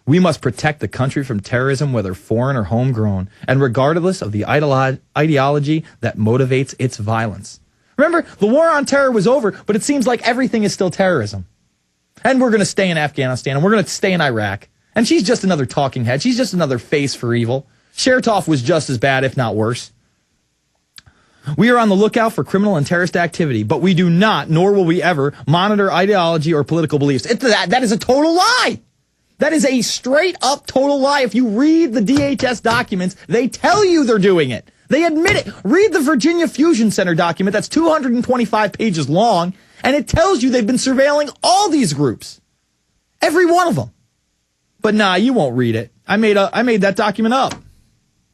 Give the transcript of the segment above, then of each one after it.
We must protect the country from terrorism, whether foreign or homegrown, and regardless of the ideology that motivates its violence. Remember, the war on terror was over, but it seems like everything is still terrorism. And we're going to stay in Afghanistan, and we're going to stay in Iraq. And she's just another talking head. She's just another face for evil. Chertoff was just as bad, if not worse. We are on the lookout for criminal and terrorist activity, but we do not, nor will we ever, monitor ideology or political beliefs. That is a total lie. That is a straight-up total lie. If you read the DHS documents, they tell you they're doing it. They admit it. Read the Virginia Fusion Center document. That's 225 pages long, and it tells you they've been surveilling all these groups. Every one of them. But nah, you won't read it. I made that document up.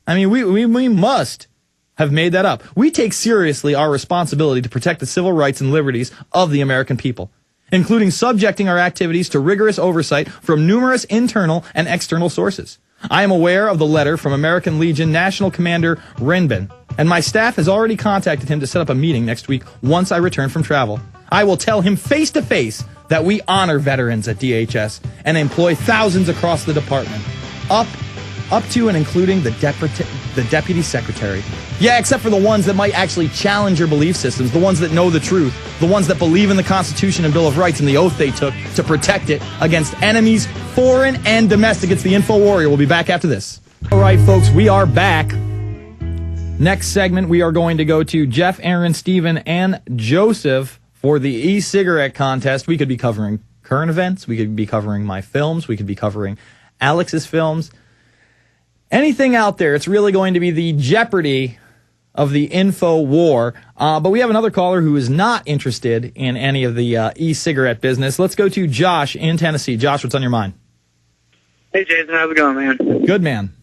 I mean, we must have made that up. We take seriously our responsibility to protect the civil rights and liberties of the American people, including subjecting our activities to rigorous oversight from numerous internal and external sources. I am aware of the letter from American Legion National Commander Renbin, and my staff has already contacted him to set up a meeting next week once I return from travel. I will tell him face to face that we honor veterans at DHS and employ thousands across the department, up to and including the deputy secretary. Yeah, except for the ones that might actually challenge your belief systems, the ones that know the truth, the ones that believe in the Constitution and Bill of Rights and the oath they took to protect it against enemies, foreign and domestic. It's the Infowarrior. We'll be back after this. All right, folks, we are back. Next segment, we are going to go to Jeff, Aaron, Steven, and Joseph for the e-cigarette contest. We could be covering current events. We could be covering my films. We could be covering Alex's films. Anything out there. It's really going to be the Jeopardy of the info war. But we have another caller who is not interested in any of the e-cigarette business. Let's go to Josh in Tennessee. Josh, what's on your mind? Hey, Jason. How's it going, man? Good, man.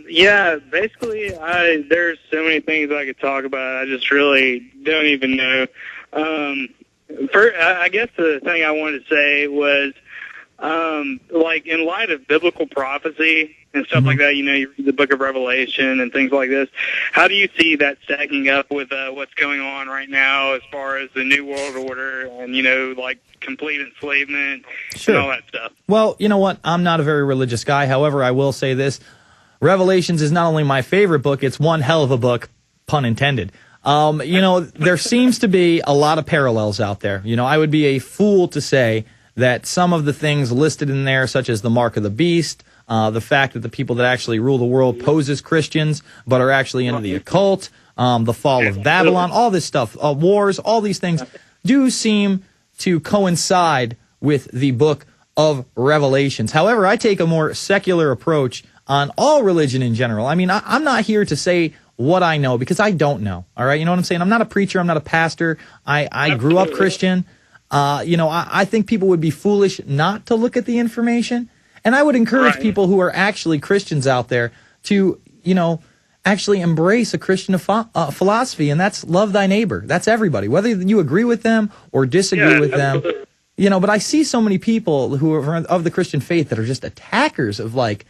Yeah, basically, there's so many things I could talk about. I just really don't even know. I guess the thing I wanted to say was, like, in light of biblical prophecy and stuff like that, you know, you read the book of Revelation and things like this, how do you see that stacking up with what's going on right now as far as the New World Order and, you know, like complete enslavement and all that stuff? Well, you know what? I'm not a very religious guy. However, I will say this. Revelations is not only my favorite book, it's one hell of a book, pun intended. You know, there seems to be a lot of parallels out there. You know, I would be a fool to say that some of the things listed in there, such as the mark of the beast, the fact that the people that actually rule the world pose as Christians, but are actually into the occult, the fall of Babylon, all this stuff, wars, all these things do seem to coincide with the book of Revelations. However, I take a more secular approach on all religion in general. I mean, I'm not here to say what I know because I don't know. All right, you know what I'm saying? I'm not a preacher. I'm not a pastor. I grew up Christian. You know, I think people would be foolish not to look at the information. And I would encourage people who are actually Christians out there to, you know, actually embrace a Christian philosophy, and that's love thy neighbor. That's everybody, whether you agree with them or disagree with them. You know, but I see so many people who are of the Christian faith that are just attackers of, like,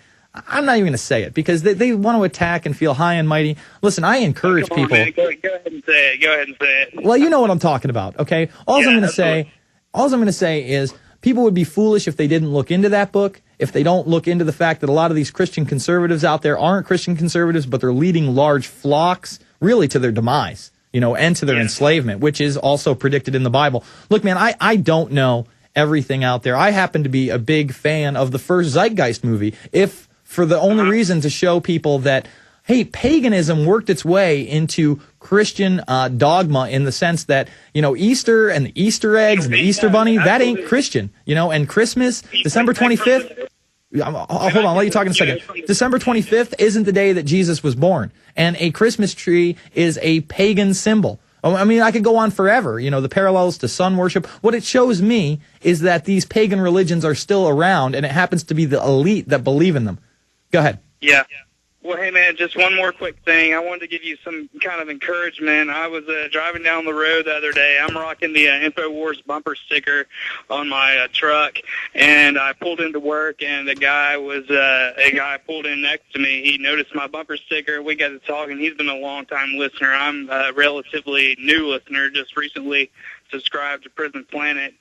I'm not even going to say it because they want to attack and feel high and mighty. Listen, I encourage people. Man. Go ahead and say it. Go ahead and say it. Well, you know what I'm talking about, okay? All I'm going to say is people would be foolish if they didn't look into that book, if they don't look into the fact that a lot of these Christian conservatives out there aren't Christian conservatives, but they're leading large flocks really to their demise, you know, and to their enslavement, which is also predicted in the Bible. Look, man, I don't know everything out there. I happen to be a big fan of the first Zeitgeist movie, if for the only reason to show people that, hey, paganism worked its way into Christian dogma in the sense that, you know, Easter and the Easter eggs and the Easter bunny, that ain't Christian, you know, and Christmas, December 25th, hold on, I'll let you talk in a second. December 25th isn't the day that Jesus was born, and a Christmas tree is a pagan symbol. I mean, I could go on forever, you know, the parallels to sun worship. What it shows me is that these pagan religions are still around, and it happens to be the elite that believe in them. Go ahead. Yeah. Well, hey, man, just one more quick thing. I wanted to give you some kind of encouragement. I was driving down the road the other day. I'm rocking the InfoWars bumper sticker on my truck, and I pulled into work, and a guy pulled in next to me. He noticed my bumper sticker. We got to talking. He's been a long-time listener. I'm a relatively new listener, just recently subscribed to Prison Planet.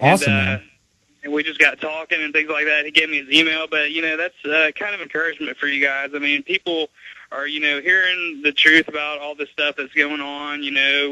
Awesome, and, man. and we just got talking and things like that. He gave me his email, but, that's kind of encouragement for you guys. I mean, people are, hearing the truth about all this stuff that's going on,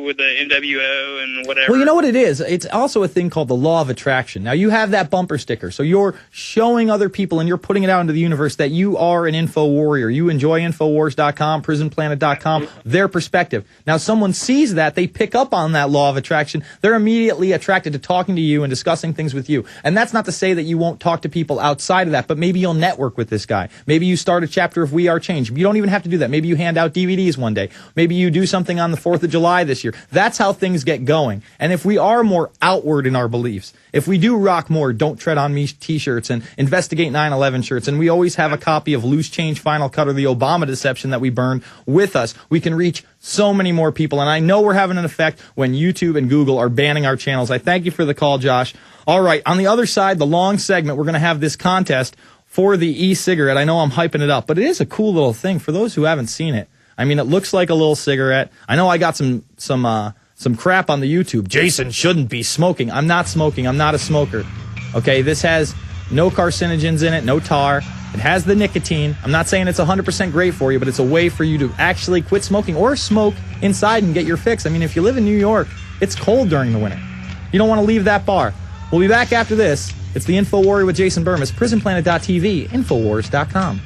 with the NWO and whatever. Well, you know what it is? It's also a thing called the law of attraction. Now, you have that bumper sticker, so you're showing other people and you're putting it out into the universe that you are an info warrior. You enjoy Infowars.com, PrisonPlanet.com, their perspective. Now, someone sees that, they pick up on that law of attraction, they're immediately attracted to talking to you and discussing things with you. And that's not to say that you won't talk to people outside of that, but maybe you'll network with this guy. Maybe you start a chapter of We Are Change. You don't even have to do that. Maybe you hand out DVDs one day. Maybe you do something on the 4th of July this year. That's how things get going. And if we are more outward in our beliefs, if we do rock more Don't Tread on Me t-shirts and Investigate 9/11 shirts, and we always have a copy of Loose Change Final Cut or the Obama Deception that we burn with us, we can reach so many more people. And I know we're having an effect when YouTube and Google are banning our channels. I thank you for the call, Josh. All right, on the other side, the long segment, we're going to have this contest for the e-cigarette. I know I'm hyping it up, but it is a cool little thing for those who haven't seen it. I mean, it looks like a little cigarette. I know I got some crap on the YouTube. Jason shouldn't be smoking. I'm not smoking. I'm not a smoker. Okay, this has no carcinogens in it, no tar. It has the nicotine. I'm not saying it's 100% great for you, but it's a way for you to actually quit smoking or smoke inside and get your fix. I mean, if you live in New York, it's cold during the winter. You don't want to leave that bar. We'll be back after this. It's the Info Warrior with Jason Bermas, PrisonPlanet.tv, Infowars.com.